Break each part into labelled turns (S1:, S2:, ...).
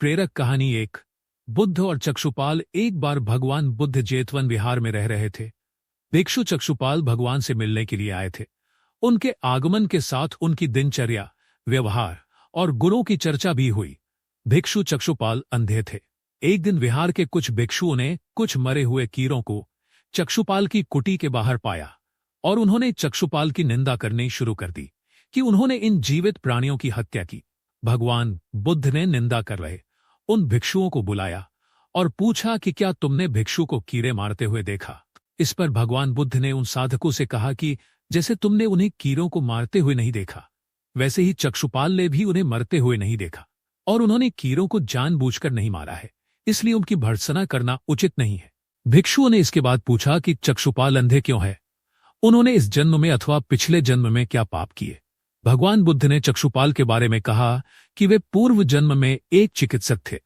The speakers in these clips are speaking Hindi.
S1: प्रेरक कहानी एक। बुद्ध और चक्षुपाल। एक बार भगवान बुद्ध जेतवन विहार में रह रहे थे। भिक्षु चक्षुपाल भगवान से मिलने के लिए आए थे। उनके आगमन के साथ उनकी दिनचर्या, व्यवहार और गुणों की चर्चा भी हुई। भिक्षु चक्षुपाल अंधे थे। एक दिन विहार के कुछ भिक्षुओं ने कुछ मरे हुए कीरों को चक्षुपाल की कुटी के बाहर पाया और उन्होंने चक्षुपाल की निंदा करनी शुरू कर दी कि उन्होंने इन जीवित प्राणियों की हत्या की। भगवान बुद्ध ने निंदा कर रहे उन भिक्षुओं को बुलाया और पूछा कि क्या तुमने भिक्षु को कीड़े मारते हुए देखा। इस पर भगवान बुद्ध ने उन साधकों से कहा कि जैसे तुमने उन्हें कीड़ों को मारते हुए नहीं देखा, वैसे ही चक्षुपाल ने भी उन्हें मरते हुए नहीं देखा और उन्होंने कीड़ों को जानबूझकर नहीं मारा है, इसलिए उनकी भर्त्सना करना उचित नहीं है। भिक्षुओं ने इसके बाद पूछा कि चक्षुपाल अंधे क्यों है, उन्होंने इस जन्म में अथवा पिछले जन्म में क्या पाप किए। भगवान बुद्ध ने चक्षुपाल के बारे में कहा कि वे पूर्व जन्म में एक चिकित्सक थे।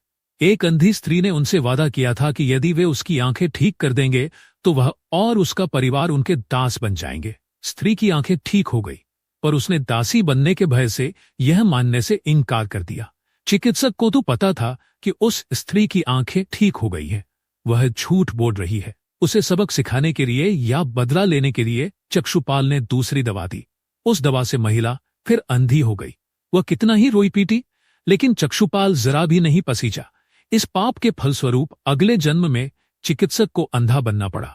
S1: एक अंधी स्त्री ने उनसे वादा किया था कि यदि वे उसकी आंखें ठीक कर देंगे तो वह और उसका परिवार उनके दास बन जाएंगे। स्त्री की आंखें ठीक हो गई, पर उसने दासी बनने के भय से यह मानने से इनकार कर दिया। चिकित्सक को तो पता था कि उस स्त्री की आंखें ठीक हो गई हैं, वह झूठ बोल रही है। उसे सबक सिखाने के लिए या बदला लेने के लिए चक्षुपाल ने दूसरी दवा दी। उस दवा से महिला फिर अंधी हो गई। वह कितना ही रोई पीटी, लेकिन चक्षुपाल जरा भी नहीं पसीजा। इस पाप के फलस्वरूप अगले जन्म में चिकित्सक को अंधा बनना पड़ा।